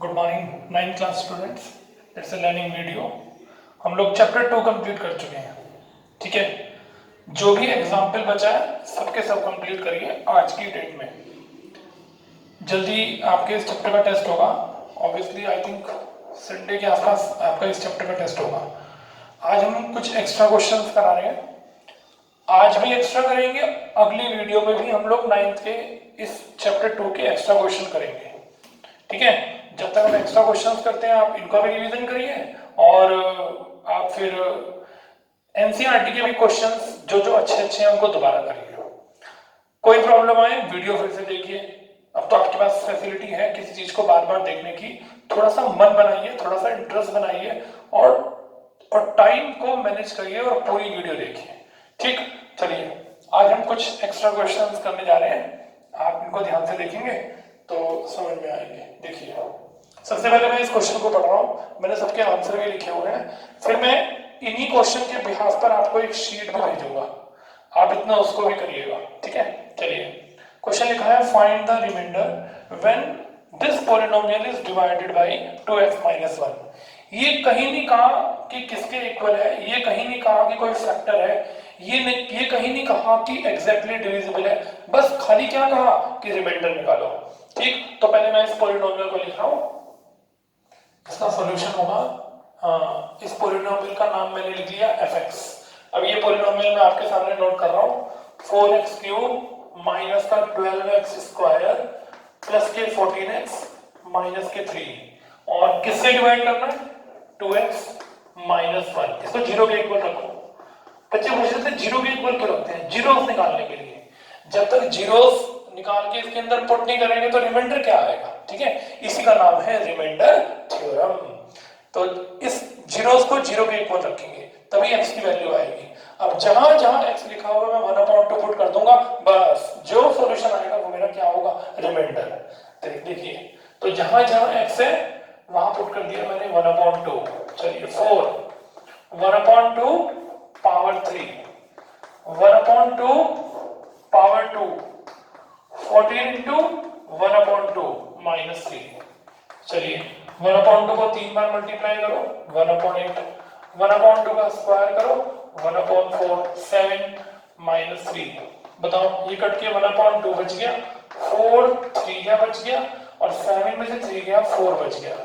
Good morning 9th class students. It's a learning video. हम लोग chapter 2 complete कर चुके हैं। ठीक है, जो भी एग्जाम्पल बचा है सबके सब कंप्लीट करिए आज की डेट में। जल्दी आपके इस चैप्टर का टेस्ट होगा। ऑब्वियसली आई थिंक संडे के आसपास आपका इस चैप्टर का टेस्ट होगा। आज हम कुछ एक्स्ट्रा क्वेश्चंस करा रहे हैं। आज भी एक्स्ट्रा करेंगे, अगली वीडियो में भी हम लोग 9th के इस चैप्टर 2 के एक्स्ट्रा क्वेश्चन करेंगे। ठीक है, जब तक हम एक्स्ट्रा क्वेश्चंस करते हैं आप इनका भी रिवीजन करिए और आप फिर एनसीईआरटी के भी क्वेश्चंस जो जो अच्छे अच्छे हैं उनको दोबारा करिए। कोई प्रॉब्लम आए वीडियो फिर से देखिए। अब तो आपके पास फैसिलिटी है किसी चीज को बार बार देखने की। थोड़ा सा मन बनाइए, थोड़ा सा इंटरेस्ट बनाइए और टाइम को मैनेज करिए और पूरी वीडियो देखिए। ठीक, चलिए आज हम कुछ एक्स्ट्रा क्वेश्चंस करने जा रहे हैं। आप इनको ध्यान से देखेंगे तो समझ में आएंगे। देखिए, सबसे पहले मैं इस क्वेश्चन को पढ़ रहा हूं, मैंने सबके आंसर भी लिखे हुए हैं। फिर मैं इन्हीं क्वेश्चन के बिहाफ पर आपको एक शीट भी भेजूंगा, आप इतना उसको भी करिएगा। ठीक है, चलिए क्वेश्चन लिखा है find the remainder when this polynomial is divided by 2x - 1। ये कहीं नहीं कहा कि किसके इक्वल है, ये कहीं नहीं कहा कि कोई फैक्टर है, ये कहीं नहीं कहा कि एग्जैक्टली डिविजिबल है, बस खाली क्या कहा कि रिमाइंडर निकालो। ठीक, तो पहले मैं इस पॉलिनोमियल को लिख रहा हूं, इसका सॉल्यूशन होगा। इस पॉलिनोमियल का नाम मैंने लिख लिया fx। अब ये पॉलिनोमियल मैं आपके सामने नोट कर रहा हूं। 4x³ माइनस का 12x² प्लस के 14x माइनस के 3 और किससे डिवाइड करना है 2x - 1। इसको जीरो के इक्वल रखो। बच्चे पूछते थे जीरो के इक्वल क्यों रखते हैं? जीरोस निकालने के लिए। जब तक जीरोस निकाल के इसके अंदर पुट नहीं करेंगे तो रिमाइंडर क्या आएगा? ठीक है, इसी का नाम है रिमाइंडर थ्योरम। तो इस जीरोस को जीरो के इक्वल रखेंगे तभी x की वैल्यू आएगी। अब जहां जहां x लिखा होगा मैं 1/2 पुट कर दूंगा, बस जो सॉल्यूशन आएगा वो मेरा क्या होगा? रिमाइंडर। देखिए, तो जहां जहां x है वहां पुट कर दिया मैंने 1/2। चलिए 4 1/2 पावर 3 1/2 पावर 2 14 into 1/2 माइनस 3। चलिए 1/2 को 3 बार मल्टीप्लाई करो 1/8, 1/2 का स्क्वायर करो 1/4 7 माइनस 3। बताओ ये कट के 1/2 बच गया, 4 3 क्या बच गया और 7 में से 3 गया 4 बच गया।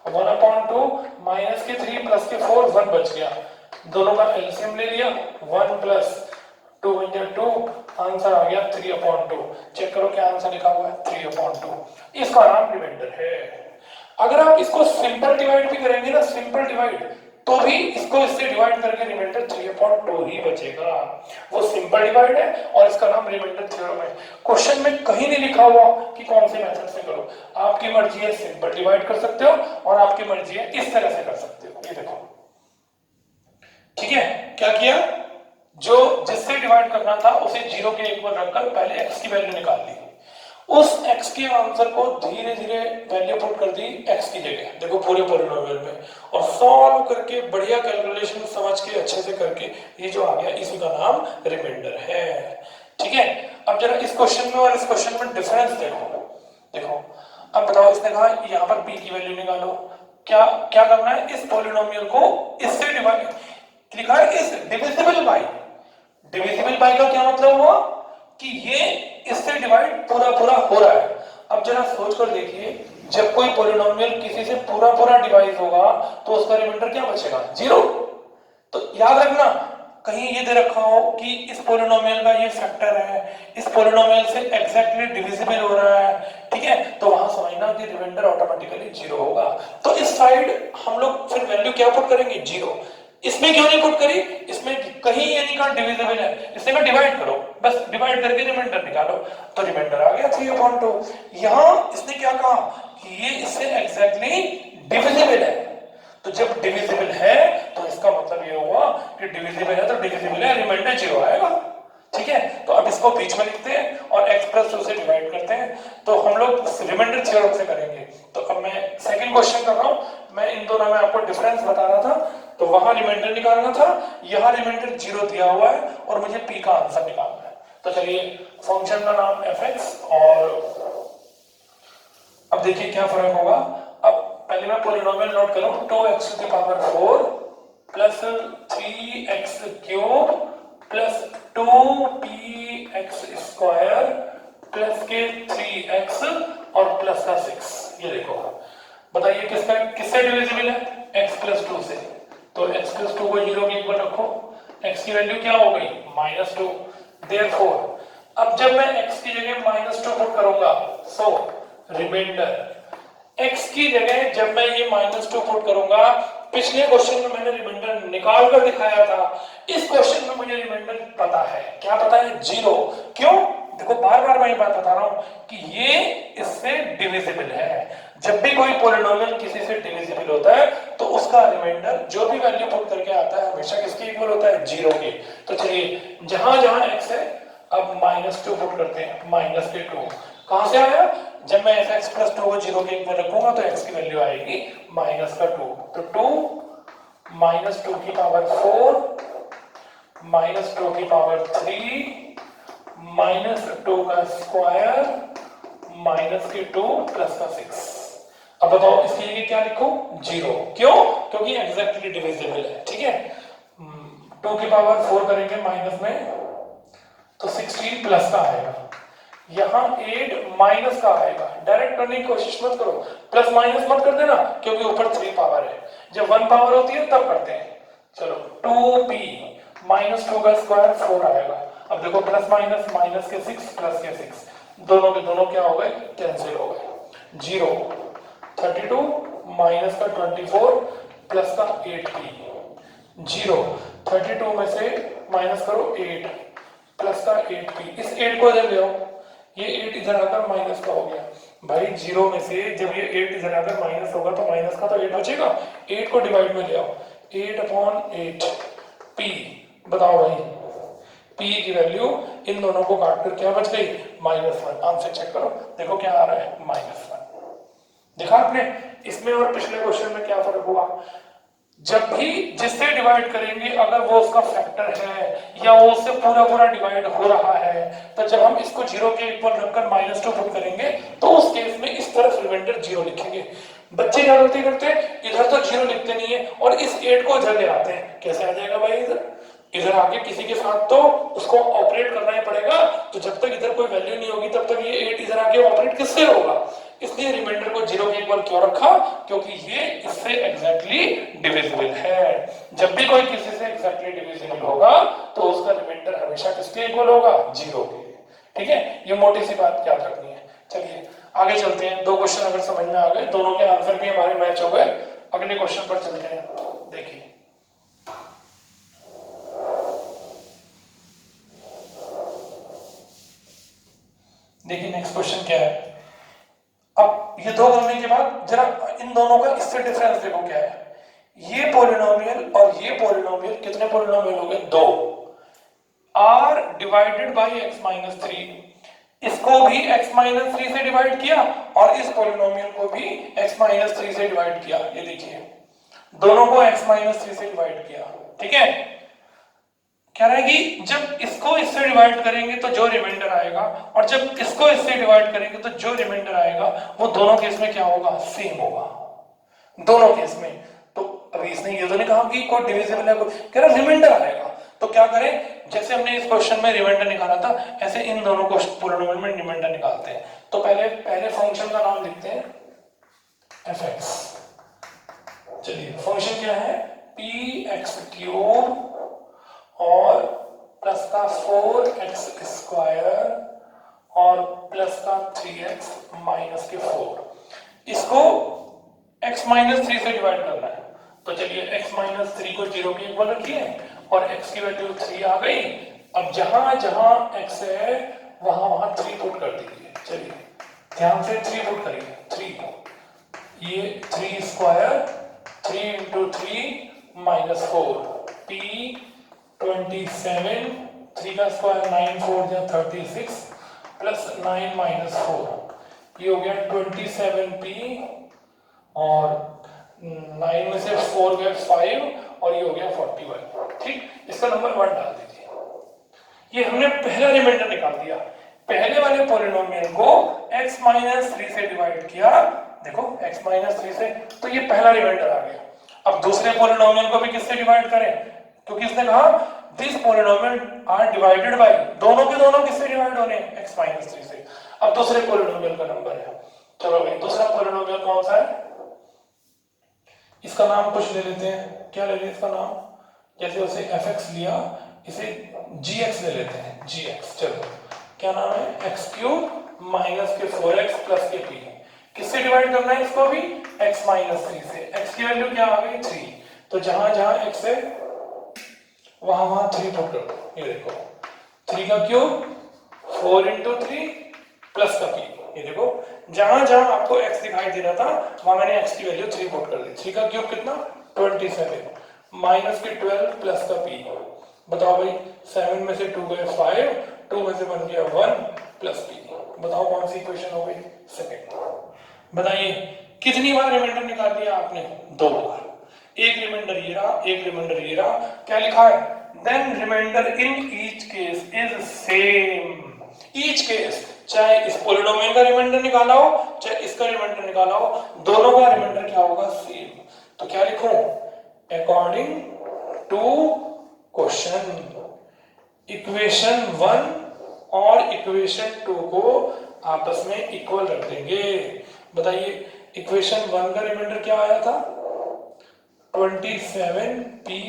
1/2 माइनस के 3 प्लस के 4 1 बच गया। दोनों का एलसीएम ले लिया 1 प्लस 2 × 2 आंसर आ गया 3/2। चेक करो क्या आंसर लिखा हुआ है 3/2। इसका नाम रिमाइंडर है। अगर आप इसको सिंपल डिवाइड भी करेंगे ना, सिंपल डिवाइड, तो भी इसको इससे डिवाइड करके रिमाइंडर 3/2 ही बचेगा। वो सिंपल डिवाइड है और इसका नाम रिमाइंडर थ्योरम है। क्वेश्चन में कहीं नहीं लिखा हुआ कि कौन से मेथड से करो। आपकी मर्जी है सिंपल डिवाइड कर सकते हो और आपकी मर्जी है इस तरह से कर सकते हो। ये देखो, ठीक है, क्या किया, जो जिससे डिवाइड करना था उसे जीरो के इक्वल रखकर पहले x की वैल्यू निकाल ली। उस x के आंसर को धीरे धीरे वैल्यू पुट कर दी x की जगह, देखो पूरे पॉलिनोमियल में, और सॉल्व करके बढ़िया कैलकुलेशन समझ के अच्छे से करके ये जो आ गया इसी का नाम रिमाइंडर है। ठीक है, अब जरा इस क्वेश्चन में और इस क्वेश्चन में डिफरेंस देखो। देखो अब बताओ, इसने कहा यहाँ पर p की वैल्यू निकालो। क्या क्या करना है, इस पॉलिनोमियल को इससे डिवाइड, लिखा है इस डिविजिबल बाय। डिविजिबल बाय का क्या मतलब हुआ कि ये इससे डिवाइड पूरा पूरा हो रहा है। अब जरा सोच कर देखिए, जब कोई पॉलिनोमियल किसी से पूरा पूरा डिवाइड होगा तो उसका रिमाइंडर क्या बचेगा? जीरो। तो याद रखना, कहीं ये दे रखा हो कि इस पॉलिनोमियल का ये फैक्टर है, इस पॉलिनोमियल से एग्जैक्टली डिविजिबल हो रहा है, ठीक है, तो वहां समझना कि रिमाइंडर ऑटोमेटिकली जीरो होगा। तो इस साइड हम लोग फिर वैल्यू क्या पुट करेंगे? जीरो। इसमें क्यों नहीं पुट करी? इसमें कहीं ये नहीं कहा डिविजिबल है, इसमें मैं डिवाइड करो, बस डिवाइड करके रिमाइंडर निकालो, तो रिमाइंडर आ गया 3/2। यहां इसने क्या कहा कि ये इससे एग्जैक्टली डिविजिबल है। तो जब डिविजिबल है तो इसका मतलब ये हुआ कि डिविजिबल है तो डिविजिबल है, रिमाइंडर जीरो आएगा। ठीक है, तो अब इसको बीच में लिखते हैं और x + 2 से डिवाइड करते हैं, तो हम लोग रिमाइंडर थ्योरम से करेंगे। तो अब मैं सेकंड क्वेश्चन कर रहा हूं, मैं इन दोनों में आपको डिफरेंस बता रहा था। तो वहां रिमाइंडर निकालना था, यहां रिमाइंडर जीरो दिया हुआ है और मुझे p का आंसर निकालना है। तो चलिए, फंक्शन का नाम fx, और अब देखिए क्या फर्क होगा। अब पहले मैं पॉलिनोमियल नोट करूं, 2x to the power 4 plus 3x cube plus 2px square plus के 3x और प्लस का 6। ये देखो, बताइए किससे डिविजिबल है? x प्लस 2 से। तो x प्लस 2 को 0 के इक्वल रखो, x की वैल्यू क्या हो गई? -2। देयरफॉर अब जब मैं x की जगह -2 पुट करूंगा, सो रिमाइंडर x की जगह जब मैं ये -2 पुट करूंगा, पिछले क्वेश्चन में मैंने रिमाइंडर निकाल कर दिखाया था, इस क्वेश्चन में मुझे रिमाइंडर पता है। क्या पता है? 0। क्यों? देखो बार बार मैं ये बात बता रहा हूं कि ये इससे डिविजिबल है। जब भी कोई पॉलिनोमियल किसी से डिविजिबल होता है तो उसका रिमाइंडर जो भी वैल्यू पुट करके आता है हमेशा किसके इक्वल होता है? 0 के। तो चलिए जहां जहां x है अब -2 पुट करते हैं, -2 कहां से आया? जब मैं fx प्लस 2 को 0 के इक्वल रखूंगा तो x की वैल्यू आएगी -2। तो 2 -2 की पावर 4 -2 की पावर 3 -2 का स्क्वायर -2 प्लस का 6। अब बताओ इसके लिए क्या लिखो? 0। क्यों? क्योंकि एग्जैक्टली डिविजिबल है। ठीक है, 2 की पावर 4 करेंगे माइनस में तो 16 प्लस का आएगा, यहां 8 माइनस का आएगा। डायरेक्ट करने की कोशिश मत करो, प्लस माइनस मत कर देना क्योंकि ऊपर 3 पावर है। जब 1 पावर होती है तब करते हैं। चलो 2p -2 का स्क्वायर 4 आएगा। अब देखो प्लस माइनस, माइनस के 6 प्लस के 6, दोनों के दोनों क्या हो गए? कैंसिल हो गए। 0 32 माइनस का 24 प्लस का 8p। 0 32 में से माइनस करो 8 प्लस का 8p। इस 8 को इधर ले आओ, ये 8 इधर आकर माइनस का हो गया। भाई 0 में से जब ये 8 इधर आकर माइनस होगा तो माइनस का तो 8 बचेगा। 8 को डिवाइड में ले आओ, 8/8 p। बताओ भाई p की वैल्यू इन दोनों को काटकर क्या बच गई? -1। आंसर चेक करो, देखो क्या आ रहा है? -1। देखा आपने इसमें और पिछले क्वेश्चन में क्या फर्क हुआ? जब भी जिससे डिवाइड करेंगे अगर वो उसका फैक्टर है या वो उससे पूरा पूरा डिवाइड हो रहा है, तो जब हम इसको 0 के इक्वल रखकर -2 पुट करेंगे तो उस केस में इस तरफ रिमाइंडर 0 लिखेंगे। बच्चे क्या गलती करते हैं? इधर तो 0 लिखते नहीं है और इस 8 को इधर ले आते हैं। कैसे आ जाएगा भाई? इधर आगे किसी के साथ तो उसको ऑपरेट करना ही पड़ेगा। तो जब तक इधर कोई वैल्यू नहीं होगी तब तक ये 8 इधर आगे ऑपरेट किससे होगा? इसलिए रिमाइंडर को 0 के इक्वल क्यों रखा? क्योंकि ये इससे एग्जैक्टली डिविजिबल है। जब भी कोई किसी से एग्जैक्टली डिविजिबल होगा तो उसका रिमाइंडर हमेशा किसके इक्वल होगा? 0 के। ठीक है, ये मोटी सी बात याद रखनी है। चलिए आगे चलते हैं। 2 क्वेश्चन अगर समझ में आ गए, दोनों के आंसर भी हमारे मैच हो गए, अगले क्वेश्चन पर चलते हैं। देखिए नेक्स्ट क्वेश्चन क्या है। अब ये 2 करने के बाद जरा इन दोनों का इससे डिफरेंस देखो क्या है। ये पॉलिनोमियल और ये पॉलिनोमियल, कितने पॉलिनोमियल हो गए? 2 आर डिवाइडेड बाय x-3। इसको भी x-3 से डिवाइड किया और इस पॉलिनोमियल को भी x-3 से डिवाइड किया। ये देखिए दोनों को x-3 से डिवाइड किया। ठीक है, कह रहा है कि जब इसको इससे डिवाइड करेंगे तो जो रिमाइंडर आएगा और जब इसको इससे डिवाइड करेंगे तो जो रिमाइंडर आएगा वो दोनों केस में क्या होगा? सेम होगा दोनों केस में। तो अभी इसने ये तो नहीं कहा कि कोई डिविजिबल है, कोई कह रहा रिमाइंडर आएगा। तो क्या करें? जैसे हमने इस क्वेश्चन में रिमाइंडर निकाला था ऐसे इन दोनों को पॉलिनोमियल में रिमाइंडर निकालते हैं। तो पहले फंक्शन का नाम लिखते हैं fx। चलिए फंक्शन क्या है? px³ और प्लस का 4x स्क्वायर और प्लस का 3x माइनस के 4। इसको x-3 से डिवाइड करना है। तो चलिए x-3 को 0 के इक्वल रखिए और x की वैल्यू 3 आ गई। अब जहां जहां x है वहां वहां 3 पुट कर दीजिए। चलिए ध्यान से 3 पुट करिए। 3 ये 3 स्क्वायर 3 × 3 -4 p 27 3 का स्क्वायर 9 4 या 36 प्लस 9 -4 ये हो गया 27p और 9 में से 4 गए 5 और ये हो गया 41। ठीक, इसका नंबर 1 डाल दीजिए। ये हमने पहला रिमाइंडर निकाल दिया। पहले वाले वाले पॉलिनोमियल को x माइनस 3 से डिवाइड किया, देखो x माइनस 3 से, तो ये पहला रिमाइंडर आ गया। अब दूसरे पॉलिनोमियल को भी किससे डिवाइड करें, क्योंकि इसने कहा this polynomial are divided by, दोनों के दोनों किससे डिवाइड होने हैं, x माइनस 3 से। अब दूसरे पॉलिनोमियल का नंबर है, चलो भाई दूसरा पॉलिनोमियल कौन सा है, इसका नाम कुछ ले लेते हैं, क्या ले लेते हैं इसका नाम, जैसे उसे fx लिया, इसे gx ले लेते हैं, gx। चलो क्या नाम है, x क्यूब माइनस के 4x प्लस के p। किससे डिवाइड करना है इसको भी, x माइनस 3 से। x की वैल्यू क्या आ गई 3, तो जहां जहां x है वहां वहां 3 पुट करो। ये देखो 3 का क्यूब 4 इंटू 3 प्लस का p, ये देखो जहां जहां आपको x दिखाई दे रहा था वहां मैंने x की वैल्यू 3 पुट कर दी। 3 का क्यूब कितना 27 माइनस के 12 प्लस का p। बताओ भाई 7 में से 2 गए 5, 2 में से बन गया 1 प्लस p। बताओ कौन सी इक्वेशन हो गई, सेकंड। बताइए कितनी बार रिमाइंडर निकाल दिया आपने, 2 बार। एक रिमाइंडर ये रहा, एक रिमाइंडर ये रहा। क्या लिखा है, then remainder in each case is same. Each case, चाहे इस पॉलिनोमियल का रिमाइंडर निकाला हो चाहे इसका रिमाइंडर निकाला हो, दोनों का रिमाइंडर क्या होगा, सेम। तो क्या लिखूं, अकॉर्डिंग टू क्वेश्चन, इक्वेशन 1 और इक्वेशन 2 को आपस में इक्वल रख देंगे। बताइए इक्वेशन 1 का रिमाइंडर क्या आया था, 27p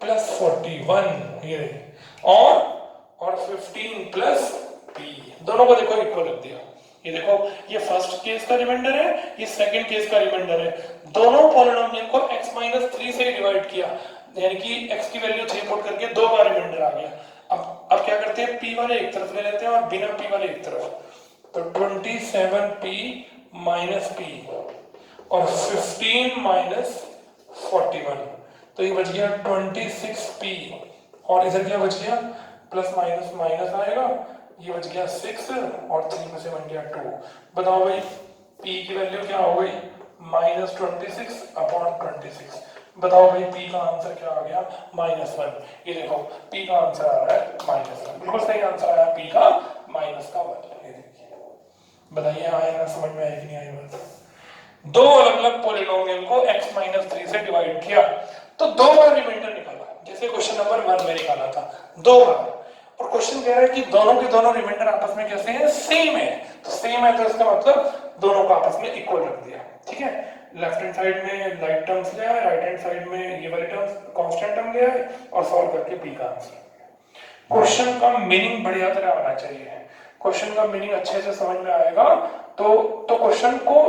प्लस 41, ये और 15 प्लस p, दोनों को देखो इक्वल रख दिया। ये देखो ये फर्स्ट केस का रिमाइंडर है, ये सेकंड केस का रिमाइंडर है। दोनों पॉलिनोमियल को x माइनस 3 से डिवाइड किया, यानी कि x की वैल्यू 3 पुट करके 2 बार रिमाइंडर आ गया। अब क्या करते हैं, p वाले एक तरफ ले लेते हैं और बिना p वाले एक तरफ। तो 27p माइनस p और 15 माइनस 41, तो ये बच गया 26p, और इधर क्या बच गया, प्लस माइनस माइनस आएगा, ये बच गया 6 और 3 में से बन गया 2। बताओ भाई p की वैल्यू क्या हो गई, माइनस 26 अपॉन 26। बताओ भाई p का आंसर क्या आ गया, -1। ये देखो p का आंसर आ रहा है -1, बिल्कुल सही आंसर आया p का -1। ये देखिए, बताइए आएगा समझ में आई कि नहीं आई बात। दो अलग अलग पॉलिनोमियल को x माइनस 3 से डिवाइड किया, तो 2 बार रिमाइंडर निकाला, जैसे क्वेश्चन नंबर 1 में निकाला था 2 बार। और क्वेश्चन कह रहा है कि दोनों के दोनों रिमाइंडर आपस में कैसे हैं, सेम है। तो सेम है तो इसका मतलब दोनों को आपस में इक्वल रख दिया, ठीक है। लेफ्ट हैंड साइड में लाइक टर्म्स ले आए, राइट हैंड साइड में ये वाले टर्म्स कांस्टेंट टर्म ले आए और सॉल्व करके p का आंसर। क्वेश्चन का मीनिंग बढ़िया तरह आना चाहिए, क्वेश्चन का मीनिंग अच्छे से समझ में आएगा तो क्वेश्चन को